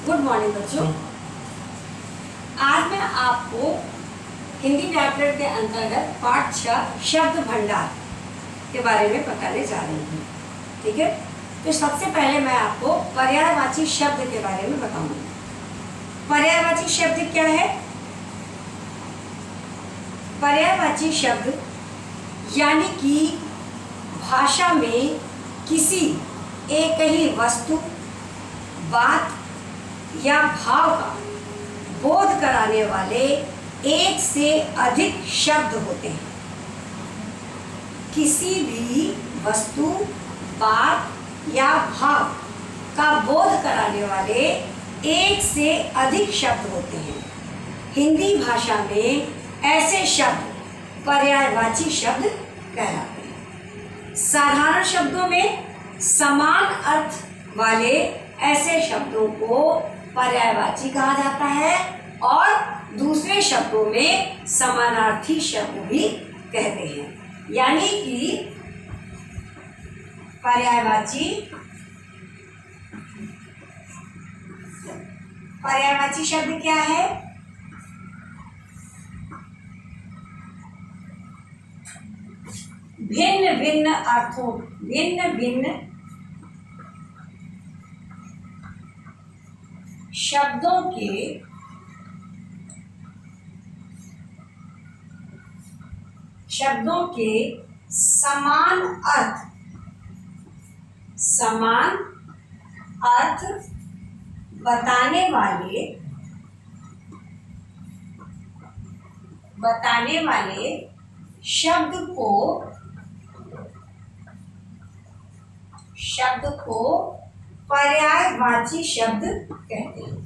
Good morning बच्चों। आज मैं आपको हिंदी व्याकरण के अंतर्गत पाठ 6 शब्द भंडार के बारे में बताने जा रही हूँ। ठीक है, तो सबसे पहले मैं आपको पर्यायवाची शब्द के बारे में बताऊंगी। पर्यायवाची शब्द क्या है? पर्यायवाची शब्द यानी कि भाषा में किसी एक ही वस्तु, बात या भाव का बोध कराने वाले एक से अधिक शब्द होते हैं। किसी भी वस्तु, बात या भाव का बोध कराने वाले एक से अधिक शब्द होते हैं। हिंदी भाषा में ऐसे शब्द पर्यायवाची शब्द कहलाते हैं। साधारण शब्दों में समान अर्थ वाले ऐसे शब्दों को पर्यायवाची कहा जाता है और दूसरे शब्दों में समानार्थी शब्द भी कहते हैं। यानी कि पर्यायवाची शब्द क्या है? भिन्न भिन्न अर्थों, भिन्न भिन्न शब्दों के समान अर्थ बताने वाले शब्द को पर्यायवाची शब्द कहते हैं।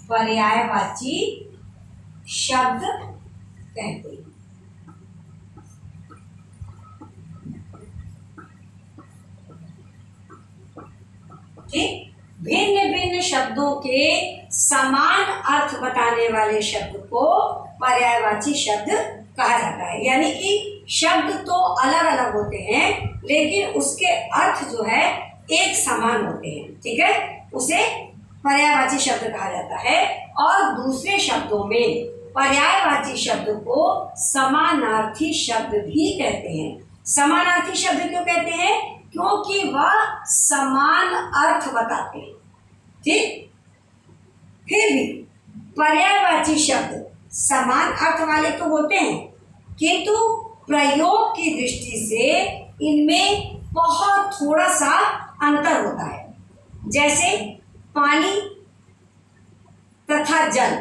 पर्यायवाची शब्द कहते हैं। ठीक, भिन्न भिन्न शब्दों के समान अर्थ बताने वाले शब्द को पर्यायवाची शब्द कहा जाता है। यानी कि शब्द तो अलग अलग होते हैं लेकिन उसके अर्थ जो है एक समान होते हैं। ठीक है, उसे पर्यायवाची शब्द कहा जाता है। और दूसरे शब्दों में पर्यायवाची शब्द को समानार्थी शब्द भी कहते हैं। समानार्थी शब्द क्यों कहते हैं? क्योंकि वह समान अर्थ बताते हैं। ठीक, फिर भी पर्यायवाची शब्द समान अर्थ वाले तो होते हैं किंतु प्रयोग की दृष्टि से इनमें बहुत थोड़ा सा अंतर होता है। जैसे पानी तथा जल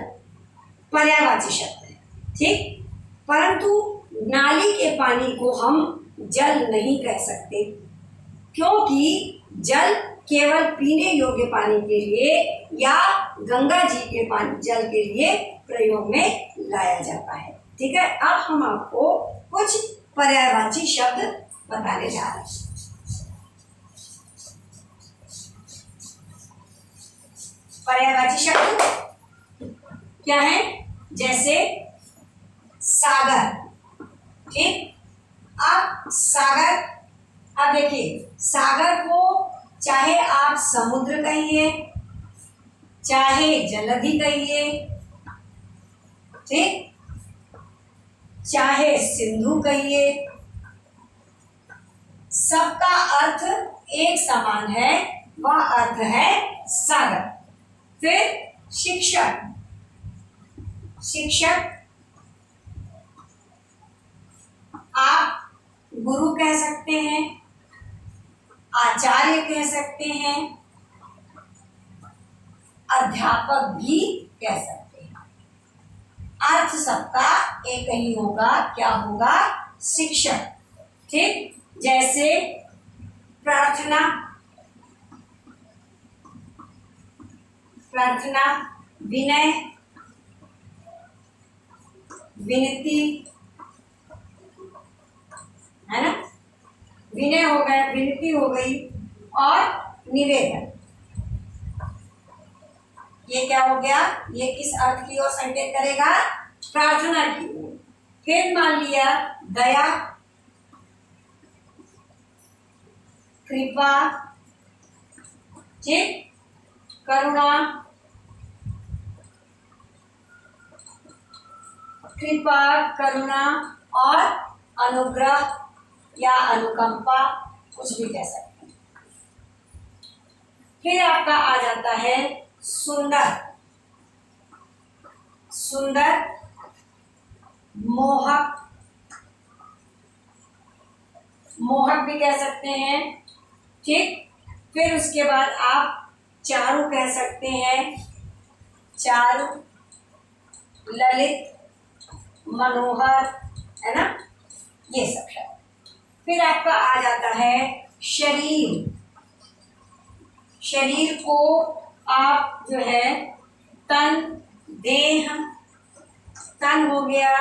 पर्यायवाची शब्द है, ठीक, परंतु नाली के पानी को हम जल नहीं कह सकते क्योंकि जल केवल पीने योग्य पानी के लिए या गंगा जी के जल के लिए प्रयोग में लाया जाता है। ठीक है, अब हम आपको कुछ पर्यायवाची शब्द बताने जा रहे हैं। पर्यायवाची शब्द क्या है? जैसे सागर। ठीक, अब देखिए, सागर को चाहे आप समुद्र कहिए, चाहे जलधि कहिए, ठीक, चाहे सिंधु कहिए, सबका अर्थ एक समान है, वह अर्थ है सागर। फिर शिक्षक आप गुरु कह सकते हैं, आचार्य कह सकते हैं, अध्यापक भी कह सकते हैं। अर्थ सबका एक ही होगा। क्या होगा? शिक्षक। ठीक, जैसे प्रार्थना, विनय, विनती, है ना? विनय हो गया, विनती हो गई, और निवेदन। ये क्या हो गया? ये किस अर्थ की ओर संकेत करेगा? प्रार्थना की ओर। फिर मान लिया दया, कृपा, ठीक, करुणा, कृपा, करुणा और अनुग्रह या अनुकंपा, कुछ भी कह सकते हैं। फिर आपका आ जाता है सुंदर, सुंदर, मोहक, मोहक भी कह सकते हैं, ठीक। फिर उसके बाद आप चारु कह सकते हैं, चारु, ललित, मनोहर, है ना, ये सब शब्द। फिर आपका आ जाता है शरीर, शरीर को आप जो है तन, देह, तन हो गया,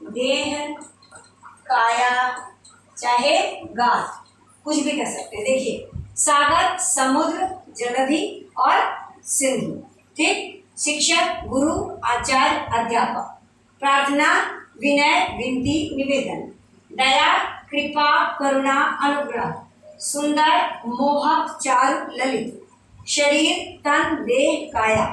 देह, काया, चाहे गात, कुछ भी कह सकते हैं। देखिए, सागर, समुद्र, जलधि और सिंधु, ठीक। शिक्षक, गुरु, आचार्य, अध्यापक। प्रार्थना, विनय, विनती, निवेदन। दया, कृपा, करुणा, अनुग्रह। सुंदर, मोहक, चारु, ललित। शरीर, तन, देह, काया।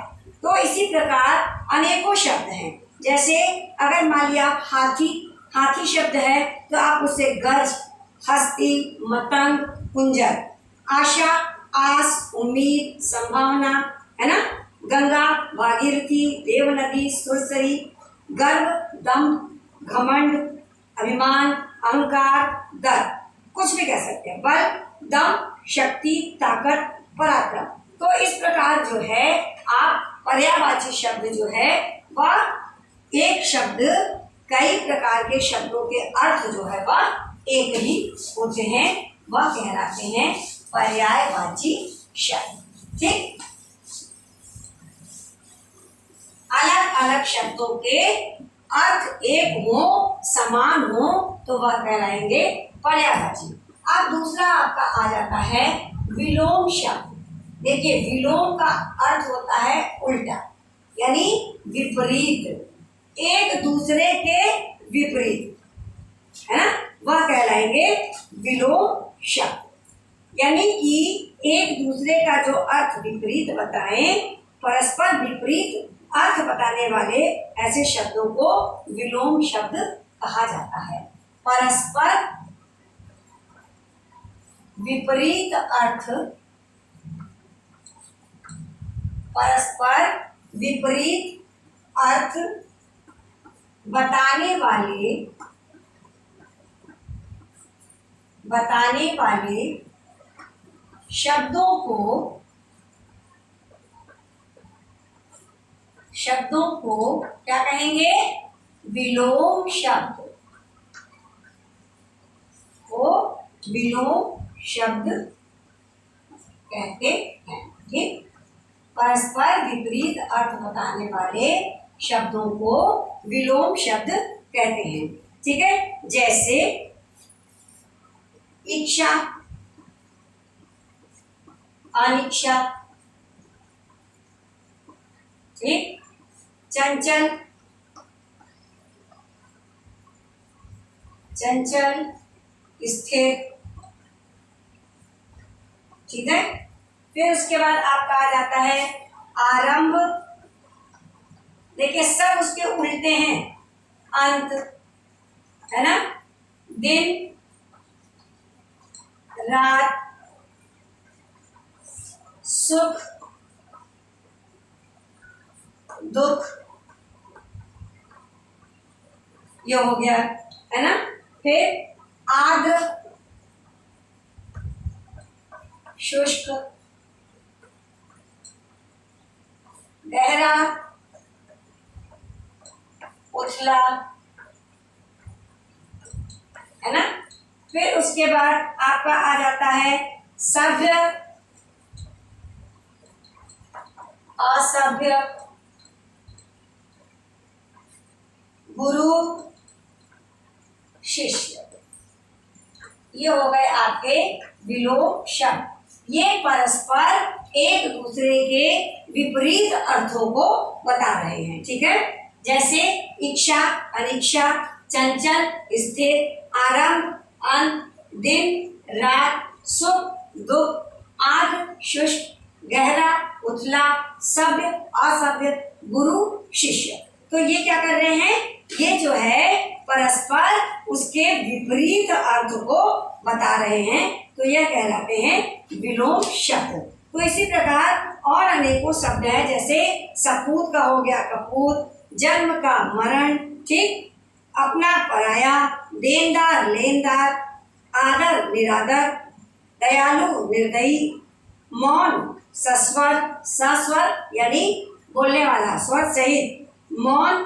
तो इसी प्रकार अनेकों शब्द हैं। जैसे अगर मान लिया आप हाथी, हाथी शब्द है तो आप उससे गज, हस्ती, मतंग, कुंजर। आशा, आस, उम्मीद, संभावना, है ना। गंगा, भागीरथी, देवनदी, सुरसरी। गर्व, दम, घमंड, अभिमान, अहंकार, दर्प, कुछ भी कह सकते हैं। बल, दम, शक्ति, ताकत, पराक्रम। तो इस प्रकार जो है आप पर्यायवाची शब्द जो है वह एक शब्द कई प्रकार के शब्दों के अर्थ जो है वह एक ही होते हैं, वह कहलाते हैं पर्यायवाची शब्द, ठीक। अलग अलग शब्दों के अर्थ एक हो, समान हो, तो वह कहलाएंगे पर्यायवाची। अब दूसरा आपका आ जाता है विलोम शब्द। देखिए, विलोम का अर्थ होता है उल्टा, यानी विपरीत, एक दूसरे के विपरीत, है ना, वह कहलाएंगे विलोम शब्द। यानी कि एक दूसरे का जो अर्थ विपरीत बताएं, परस्पर विपरीत अर्थ बताने वाले ऐसे शब्दों को विलोम शब्द कहा जाता है। परस्पर विपरीत अर्थ, परस्पर विपरीत अर्थ बताने वाले शब्दों को क्या कहेंगे? विलोम शब्द को विलोम शब्द कहते हैं, ठीक। परस्पर विपरीत अर्थ बताने वाले शब्दों को विलोम शब्द कहते हैं, ठीक है। जैसे इच्छा, अनिच्छा, ठीक। चंचल, चंचल, स्थिर, ठीक है। फिर उसके बाद आपका आ जाता है आरंभ। देखिए, सब उसके उल्टे हैं। अंत, है ना, दिन, रात, सुख, दुख, ये हो गया, है ना। फिर आर्द्र, शुष्क, गहरा, उथला, है ना। फिर उसके बाद आपका आ जाता है सभ्य, असभ्य, गुरु, शिष्य। ये हो गए आपके विलोम शब्द। ये परस्पर एक दूसरे के विपरीत अर्थों को बता रहे हैं, ठीक है। जैसे इच्छा, अनिच्छा, चंचल, स्थिर, आरंभ, अंत, दिन, रात, सुख, दुख, आर्द्र, शुष्क, गहरा, पुतला, सभ्य, असभ्य, गुरु, शिष्य। तो ये क्या कर रहे हैं, ये जो है परस्पर उसके विपरीत अर्थ को बता रहे हैं, तो यह कहलाते हैं विलोम शब्द। तो इसी प्रकार और अनेकों शब्द हैं, जैसे सपूत का हो गया कपूत, जन्म का मरण, ठीक, अपना पराया, देनदार लेनदार, आदर निरादर, दयालु निर्दयी, मौन सस्वर, सस्वर यानी बोलने वाला स्वर सहित, मौन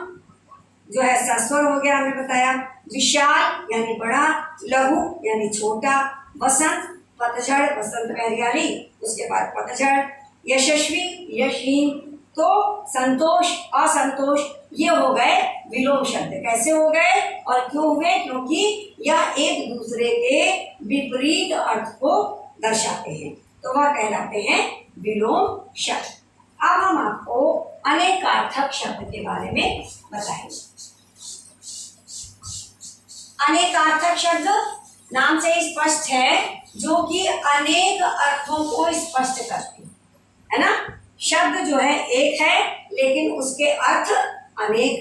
जो है सस्वर हो गया, हमने बताया, विशाल यानी बड़ा, लघु यानी छोटा, वसंत पतझड़, वसंत में हरियाली, उसके बाद पतझड़, यशस्वी यशहीन, तो संतोष असंतोष, ये हो गए विलोम शब्द। कैसे हो गए और क्यों हुए, क्योंकि यह एक दूसरे के विपरीत अर्थ को दर्शाते हैं, तो वह कहलाते हैं विलोम शब्द। अब हम आपको अनेकार्थक शब्द के बारे में बताएंगे। अनेकार्थक शब्द नाम से स्पष्ट है, जो कि अनेक अर्थों को स्पष्ट करते हैं, है ना। शब्द जो है एक है, लेकिन उसके अर्थ अनेक,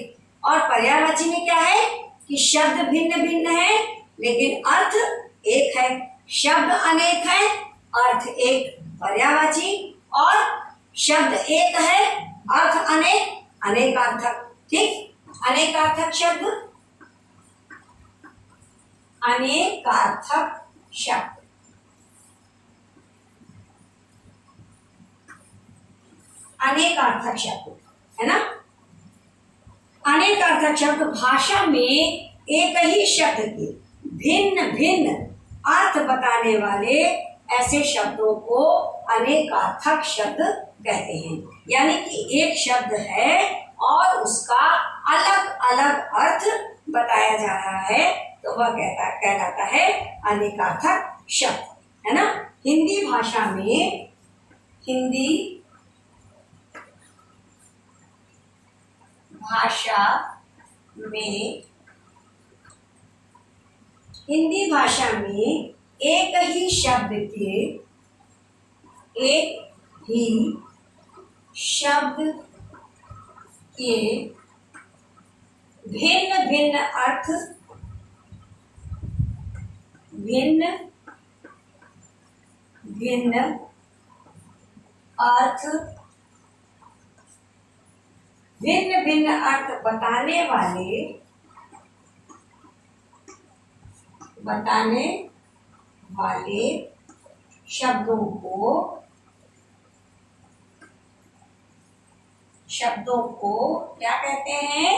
और पर्यायवाची में क्या है कि शब्द भिन्न भिन्न है, लेकिन अर्थ एक है। शब्द अनेक है, अर्थ एक, पर्यायवाची, और शब्द एक है, अर्थ अनेक, अनेकार्थक, ठीक। अनेकार्थक शब्द, अनेकार्थक शब्द, अनेकार्थक शब्द, है ना। अनेकार्थक शब्द भाषा में एक ही शब्द के भिन्न भिन्न अर्थ बताने वाले ऐसे शब्दों को अनेकार्थक शब्द कहते हैं। यानी कि एक शब्द है और उसका अलग अलग अर्थ बताया जा रहा है, तो वह कहलाता है अनेकार्थक शब्द, है ना। हिंदी भाषा में, हिंदी भाषा में एक ही शब्द के, एक ही शब्द के भिन्न भिन्न अर्थ, भिन्न भिन्न अर्थ, भिन्न भिन्न अर्थ बताने वाले शब्दों को क्या कहते हैं,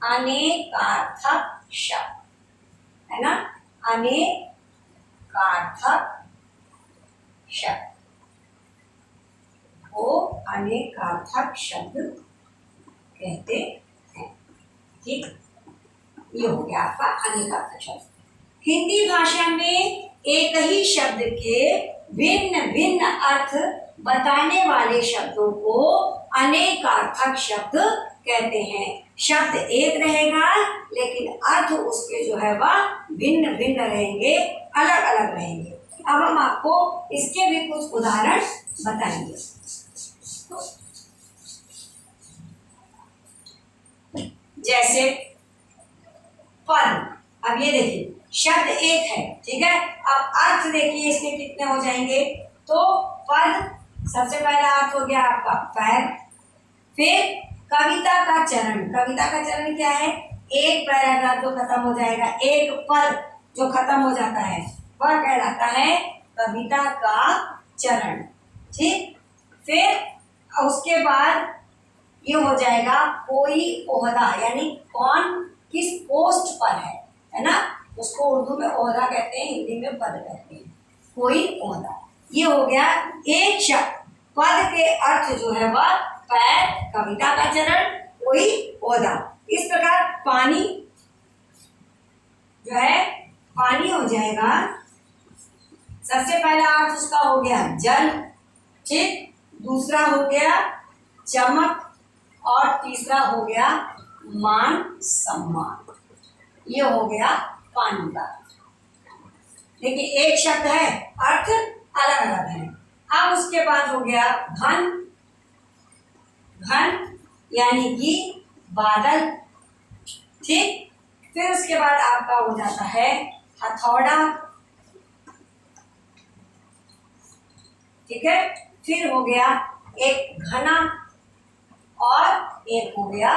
अनेकार्थक शब्द, है ना। अनेकार्थक शब्द को अनेकार्थक शब्द कहते हैं, ठीक। ये हो गया आपका अनेकार्थक शब्द। हिंदी भाषा में एक ही शब्द के भिन्न भिन्न अर्थ बताने वाले शब्दों को अनेकार्थक शब्द कहते हैं। शब्द एक रहेगा, लेकिन अर्थ उसके जो है वह भिन्न भिन्न रहेंगे, अलग अलग रहेंगे। अब हम आपको इसके भी कुछ उदाहरण बताएंगे। जैसे पद, अब ये देखिए शब्द एक है, ठीक है। अब अर्थ देखिए इसके कितने हो जाएंगे, तो पद सबसे पहला अर्थ हो गया आपका पैर, फिर कविता का चरण, कविता का चरण क्या है, एक पैराग्राफ जो खत्म हो जाएगा, एक पद जो खत्म हो जाता है वह कहलाता है कविता का चरण, ठीक। फिर उसके बाद ये हो जाएगा कोई ओहदा, यानी कौन किस पोस्ट पर है ना, उसको उर्दू में ओहदा कहते हैं, हिंदी में पद कहते हैं, कोई ओहदा। ये हो गया एक शब्द, पद के अर्थ जो है वह पैर, कविता का चरण, कोई ओहदा। इस प्रकार पानी जो है, पानी हो जाएगा, सबसे पहला अर्थ उसका हो गया जल, ठीक, दूसरा हो गया चमक, और तीसरा हो गया मान सम्मान। ये हो गया पानी का। देखिए एक शब्द है, अर्थ अलग अलग है। अब उसके बाद हो गया घन, घन यानी कि बादल। ठीक, फिर उसके बाद आपका हो जाता है हथौड़ा। ठीक है, फिर हो गया एक घना और एक हो गया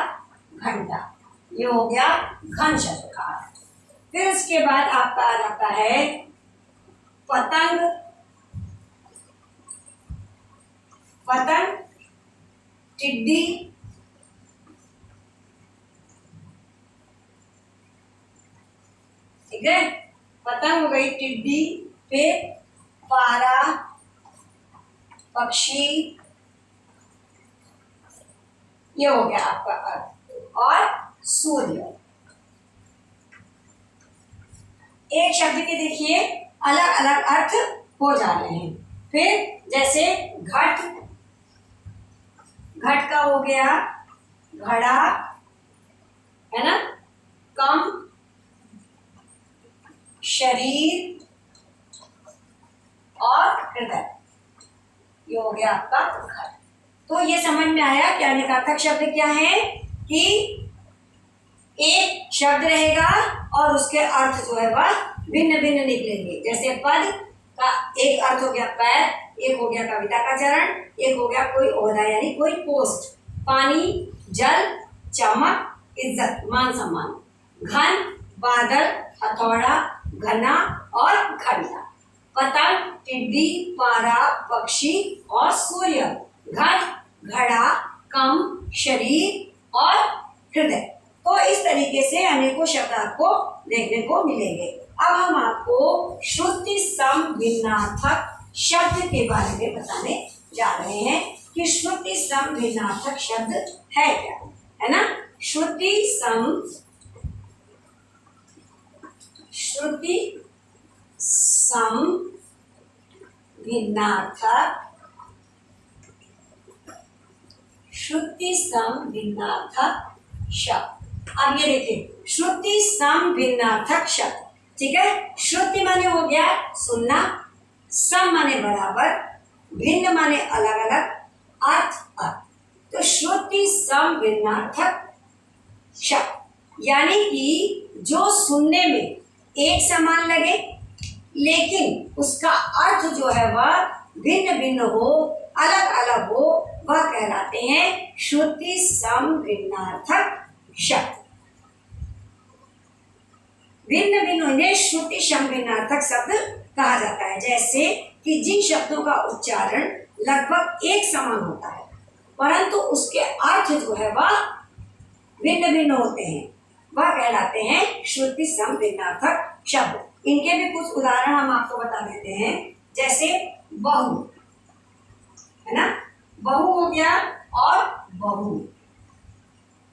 घंटा। ये हो गया घन शब्द का अर्थ। फिर उसके बाद आपका आ जाता है पतंग। पतंग, टिड्डी, ठीक है, पतंग हो गई, टिड्डी, फिर पारा, पक्षी, ये हो गया आपका अर्थ। और सूर्य, एक शब्द के देखिए अलग अलग अर्थ हो जा रहे हैं। फिर जैसे घट, घट का हो गया घड़ा, है ना, कम, शरीर और हृदय, ये हो गया आपका घट। तो ये समझ में आया कि अनेकार्थक शब्द क्या है कि एक शब्द रहेगा और उसके अर्थ जो है वह भिन्न भिन्न निकलेंगे। जैसे पद का एक अर्थ हो गया पैर, एक हो गया कविता का चरण, एक हो गया कोई ओहदा यानी कोई पोस्ट, पानी, जल, चमक, इज्जत, मान सम्मान, घन, बादल, हथौड़ा, घना और घड़िया, पतंग, टिड्डी, पारा, पक्षी और सूर्य, घट, घड़ा, कम, शरीर और हृदय। तो इस तरीके से अनेकों शब्द आपको देखने को मिलेंगे। अब हम आपको श्रुति सम भिन्नार्थक शब्द के बारे में बताने जा रहे हैं कि श्रुति सम भिन्नार्थक शब्द है क्या, है ना। श्रुति सम भिन्नार्थक, श्रुति सम भिन्नार्थक शब्द। अब ये देखिए श्रुति सम भिन्नार्थक शब्द, ठीक है। श्रुति माने हो गया सुनना, सम माने बराबर, भिन्न माने अलग अलग, अर्थ। तो श्रुति सम भिन्नार्थक शब्द यानी कि जो सुनने में एक समान लगे लेकिन उसका अर्थ जो है वह भिन्न भिन्न हो, अलग अलग हो, वह कहलाते हैं श्रुति सम भिन्नार्थक शब्द। भिन्न भिन्न होने श्रुति सम भिन्नार्थक शब्द कहा जाता है। जैसे कि जिन शब्दों का उच्चारण लगभग एक समान होता है परंतु उसके अर्थ जो है वह भिन्न भिन्न होते हैं, वह कहलाते हैं श्रुति सम भिन्नार्थक शब्द। इनके भी कुछ उदाहरण हम आपको बता देते हैं। जैसे बहु, है ना, बहु हो गया और बहु।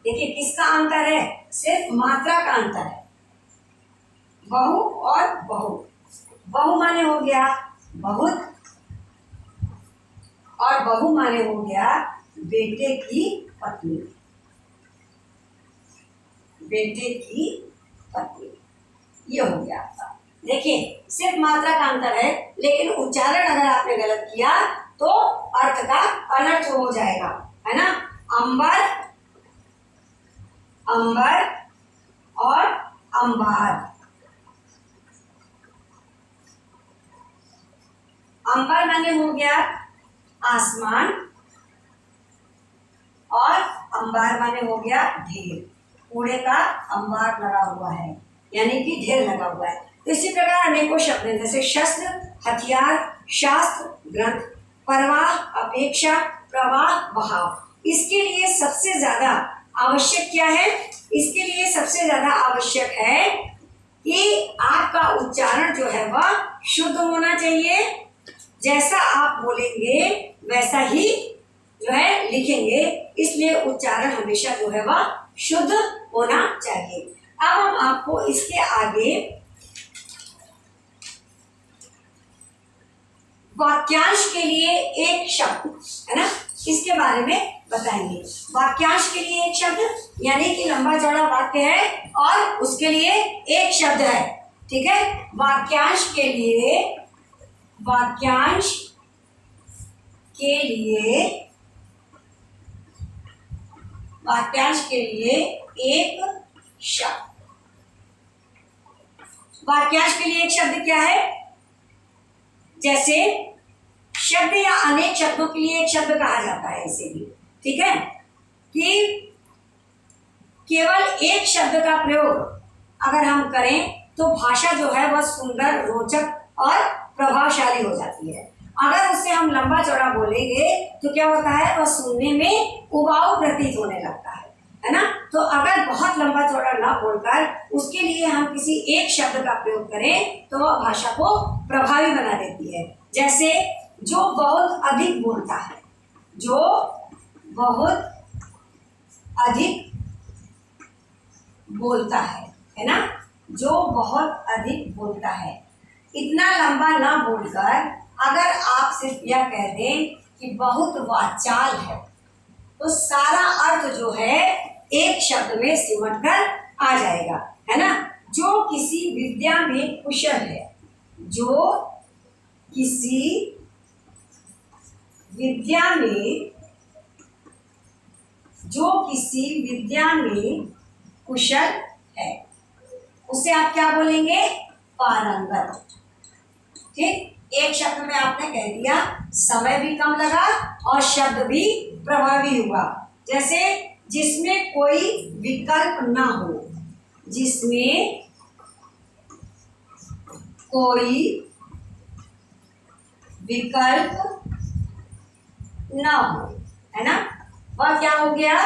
देखिए किसका अंतर है, सिर्फ मात्रा का अंतर है। बहु और बहु, बहु माने हो गया बहुत और बहु माने हो गया बेटे की पत्नी, बेटे की पत्नी, ये हो गया आपका। देखिए सिर्फ मात्रा का अंतर है लेकिन उच्चारण अगर आपने गलत किया तो अर्थ का अनर्थ हो जाएगा, है ना। अंबर, अंबर और अंबार। अंबर माने हो गया आसमान और अंबार माने हो गया ढेर, कूड़े का अंबार लगा हुआ है यानी कि ढेर लगा हुआ है। तो इसी प्रकार अनेकों शब्द हैं जैसे शस्त्र, हथियार, शास्त्र, ग्रंथ, परवाह, अपेक्षा, प्रवाह, बहाव। इसके लिए सबसे ज्यादा आवश्यक क्या है, इसके लिए सबसे ज्यादा आवश्यक है कि आपका उच्चारण जो है वह शुद्ध होना चाहिए। जैसा आप बोलेंगे वैसा ही जो है लिखेंगे, इसलिए उच्चारण हमेशा जो है वह शुद्ध होना चाहिए। अब हम आपको इसके आगे वाक्यांश के लिए एक शब्द, है ना, इसके बारे में बताएंगे। वाक्यांश के लिए एक शब्द यानी कि लंबा चौड़ा वाक्य है और उसके लिए एक शब्द है, ठीक है। वाक्यांश के लिए, वाक्यांश के लिए वाक्यांश के लिए एक शब्द। वाक्यांश के लिए एक शब्द क्या है? जैसे शब्द या अनेक शब्दों के लिए एक शब्द कहा जाता है इसे भी, ठीक है, कि केवल एक शब्द का प्रयोग अगर हम करें तो भाषा जो है वह सुंदर, रोचक और प्रभावशाली हो जाती है। अगर उससे हम लंबा चौड़ा बोलेंगे तो क्या होता है, वह सुनने में उबाऊ प्रतीत होने लगता है ना। तो अगर बहुत लंबा चौड़ा ना बोलकर उसके लिए हम किसी एक शब्द का प्रयोग करें तो वह भाषा को प्रभावी बना देती है। जैसे जो बहुत अधिक बोलता है, जो बहुत अधिक बोलता है ना, जो बहुत अधिक बोलता है। इतना लंबा ना बोलकर अगर आप सिर्फ यह कह दें कि बहुत वाचाल है तो सारा अर्थ जो है एक शब्द में सिमट कर आ जाएगा, है ना। जो किसी विद्या में कुशल है, जो किसी विद्या में, जो किसी विद्या में कुशल है, उसे आप क्या बोलेंगे? पारंगत। ठीक, एक शब्द में आपने कह दिया, समय भी कम लगा और शब्द भी प्रभावी हुआ। जैसे जिसमें कोई विकल्प ना हो, जिसमें कोई विकल्प ना हो, है ना, वह क्या हो गया?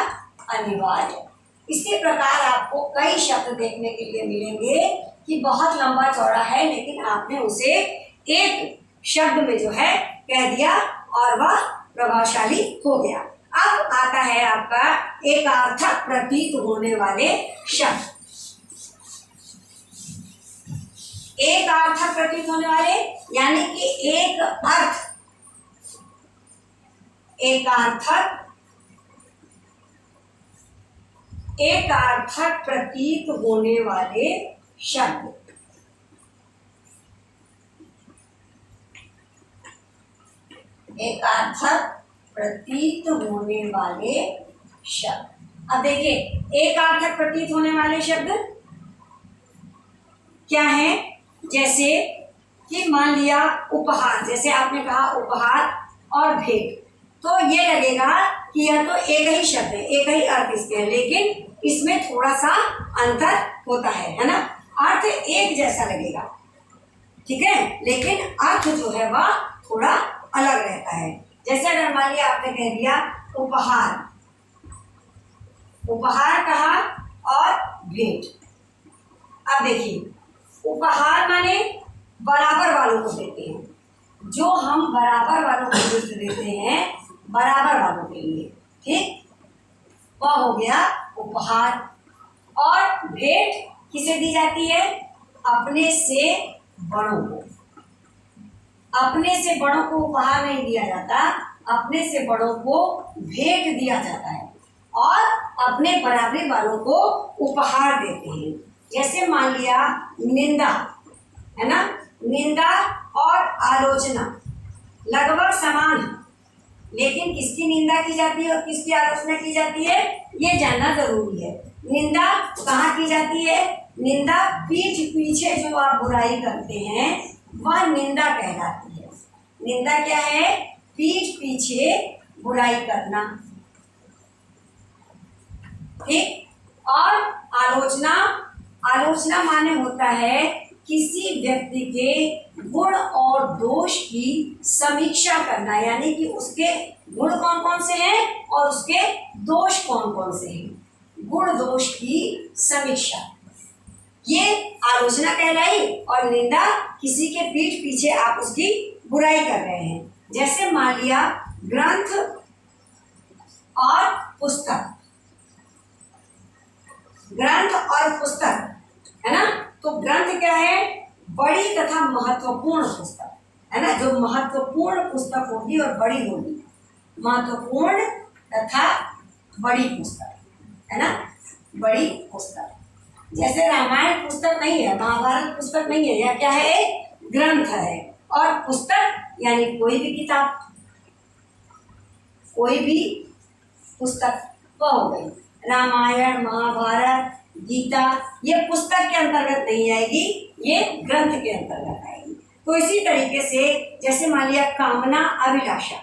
अनिवार्य। इसी प्रकार आपको कई शब्द देखने के लिए मिलेंगे कि बहुत लंबा चौड़ा है लेकिन आपने उसे एक शब्द में जो है कह दिया और वह प्रभावशाली हो गया। अब आता है आपका एकार्थक प्रतीत होने वाले शब्द। एकार्थक प्रतीत होने वाले यानी कि एक अर्थ, एकार्थक प्रतीत होने वाले शब्द। एकार्थक प्रतीत होने वाले शब्द। अब देखिए, एकार्थक प्रतीत होने वाले शब्द क्या है? जैसे कि मान लिया उपहार, जैसे आपने कहा उपहार और भेंट, तो ये लगेगा कि यह तो एक ही शब्द है, एक ही अर्थ इसके है, लेकिन इसमें थोड़ा सा अंतर होता है ना। अर्थ एक जैसा लगेगा, ठीक है, लेकिन अर्थ जो है वह थोड़ा अलग रहता है। जैसे अगर मान लिया आपने कह दिया उपहार, उपहार कहा और भेंट। अब देखिए, उपहार माने बराबर वालों को देते हैं, जो हम बराबर वालों को गिफ्ट देते हैं, बराबर वालों के लिए, ठीक, वह हो गया उपहार। और भेंट किसे दी जाती है? अपने से बड़ों को। अपने से बड़ों को उपहार नहीं दिया जाता, अपने से बड़ों को भेंट दिया जाता है और अपने बराबरी वालों को उपहार देते हैं। जैसे मान लिया निंदा, है ना, निंदा और आलोचना लगभग समान है, लेकिन किसकी निंदा की जाती है और किसकी आलोचना की जाती है ये जानना जरूरी है। निंदा कहाँ की जाती है? निंदा पीठ पीछे जो आप बुराई करते हैं वह निंदा कहलाती है। निंदा क्या है? पीठ पीछे बुराई करना, ठीक। और आलोचना, आलोचना माने होता है किसी व्यक्ति के गुण और दोष की समीक्षा करना, यानी कि उसके गुण कौन कौन से हैं और उसके दोष कौन कौन से हैं, गुण दोष की समीक्षा, ये आलोचना कहलाई। और निंदा किसी के पीठ पीछे आप उसकी बुराई कर रहे हैं। जैसे मान लिया ग्रंथ और पुस्तक, ग्रंथ और पुस्तक, है ना। तो ग्रंथ क्या है? बड़ी तथा महत्वपूर्ण पुस्तक, है ना, जो महत्वपूर्ण पुस्तक होगी और बड़ी होगी, महत्वपूर्ण तथा बड़ी पुस्तक, है ना, बड़ी पुस्तक। जैसे रामायण पुस्तक नहीं है, महाभारत पुस्तक नहीं है, यह क्या है? ग्रंथ है। और पुस्तक यानी कोई भी किताब, कोई भी पुस्तक, वह हो गई। रामायण, महाभारत, गीता ये पुस्तक के अंतर्गत नहीं आएगी, ये ग्रंथ के अंतर्गत आएगी। तो इसी तरीके से जैसे मान लिया कामना, अभिलाषा।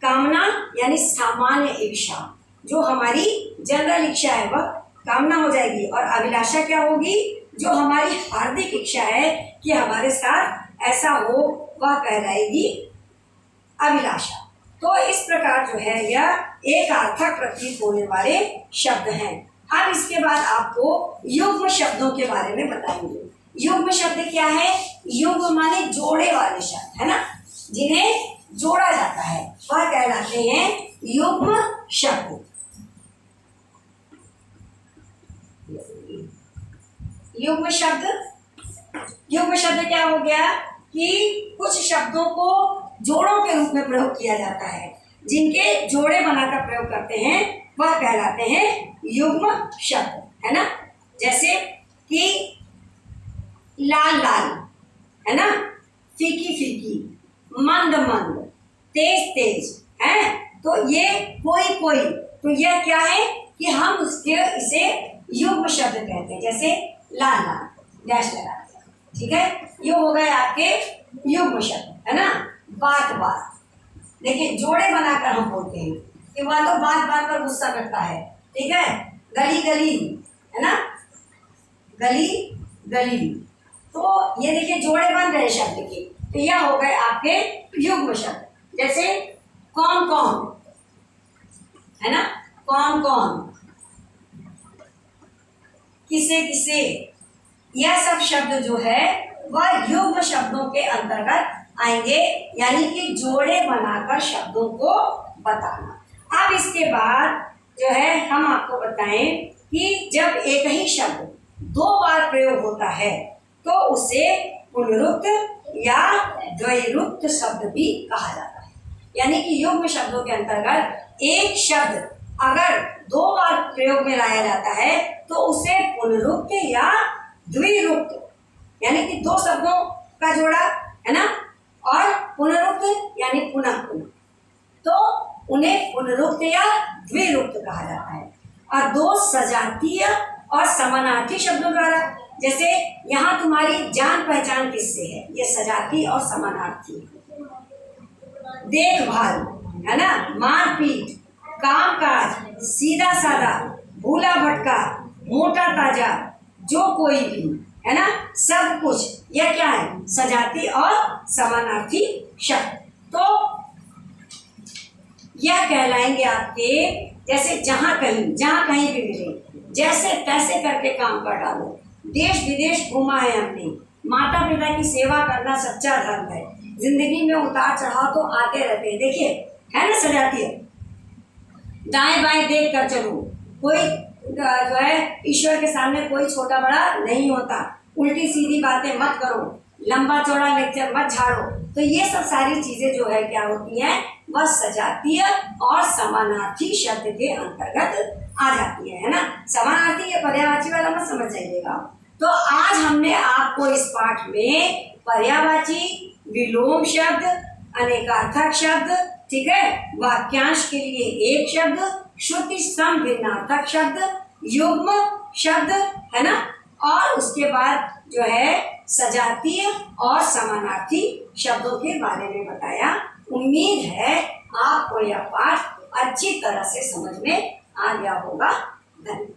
कामना यानी सामान्य इच्छा, जो हमारी जनरल इच्छा है वह कामना हो जाएगी, और अभिलाषा क्या होगी, जो हमारी हार्दिक इच्छा है कि हमारे साथ ऐसा हो, वह कहलाएगी अभिलाषा। तो इस प्रकार जो है यह एक अर्थक प्रतीत होने वाले शब्द हैं। अब इसके बाद आपको युग्म शब्दों के बारे में बताएंगे। युग्म शब्द क्या है? युग्म माने जोड़े वाले शब्द, है ना, जिन्हें जोड़ा जाता है वह कहलाते हैं युग्म शब्द। युग्म शब्द क्या हो गया कि कुछ शब्दों को जोड़ों के रूप में प्रयोग किया जाता है, जिनके जोड़े बनाकर प्रयोग करते हैं वह कहलाते हैं युग्म शब्द, है ना। जैसे कि लाल लाल, है ना, फीकी फीकी, मंद मंद, तेज तेज, है। तो ये कोई कोई, तो यह क्या है कि हम इसे युग्म शब्द कहते हैं। जैसे लाल लाल डैश लगा दिया, ठीक है, ये हो गए आपके युग्म शब्द, है ना। बात बात, देखिए जोड़े बनाकर हम बोलते हैं कि वह तो बात बात पर गुस्सा करता है, ठीक है। गली गली, है ना, गली गली, तो ये देखिए जोड़े बन रहे शब्द के, तो यह हो गए आपके युग्म शब्द। जैसे कौन कौन, है ना, कौन कौन, किसे किसे, यह सब शब्द जो है वह युग्म शब्दों के अंतर्गत आएंगे, यानी कि जोड़े बनाकर शब्दों को बताना। अब इसके बाद जो है हम आपको बताएं कि जब एक ही शब्द दो बार प्रयोग होता है तो उसे पुनरुक्त या द्वैरुक्त शब्द भी कहा जाता है। यानी कि युग्म शब्दों के अंतर्गत एक शब्द अगर दो बार प्रयोग में लाया जाता है तो उसे पुनरुक्त या द्विरुक्त, यानी कि दो शब्दों का जोड़ा, है ना, और पुनरुक्त यानी पुनः पुनः, तो उन्हें पुनरुक्त या द्विरुक्त कहा जाता है। और दो सजातीय और समानार्थी शब्दों द्वारा, जैसे यहाँ तुम्हारी जान पहचान किससे है, ये सजाती और समानार्थी। देखभाल, है ना, मारपीट, कामकाज, सीधा साधा, भूला भटका, मोटा ताजा, जो कोई भी, है ना, सब कुछ, यह क्या है, सजाती और समानार्थी शब्द। तो यह कहलाएंगे आपके, जैसे जहां कहीं भी मिले, जैसे तैसे करके काम कर डालो। देश विदेश घूमा है हमने, माता पिता की सेवा करना सच्चा धर्म है, जिंदगी में उतार चढ़ाव तो आते रहते हैं, देखिए, है ना, सजाती है। दाएं बाएं देख कर चलो, कोई जो है ईश्वर के सामने कोई छोटा बड़ा नहीं होता, उल्टी सीधी बातें मत करो, लंबा चौड़ा लेक्चर मत झाड़ो। तो ये सब सारी चीजें जो है क्या होती हैं, वह सजातीय और समानार्थी शब्द के अंतर्गत आ जाती है ना। समानार्थी ये पर्यायवाची वाला मत समझ जाइएगा। तो आज हमने आपको इस पाठ में पर्यायवाची, विलोम शब्द, अनेकार्थक शब्द, ठीक है, वाक्यांश के लिए एक शब्द, श्रुति सम भिन्नार्थक शब्द, युग्म शब्द, है ना, और उसके बाद जो है सजातीय और समानार्थी शब्दों के बारे में बताया। उम्मीद है आपको यह पाठ अच्छी तरह से समझ में आ गया होगा। धन्यवाद।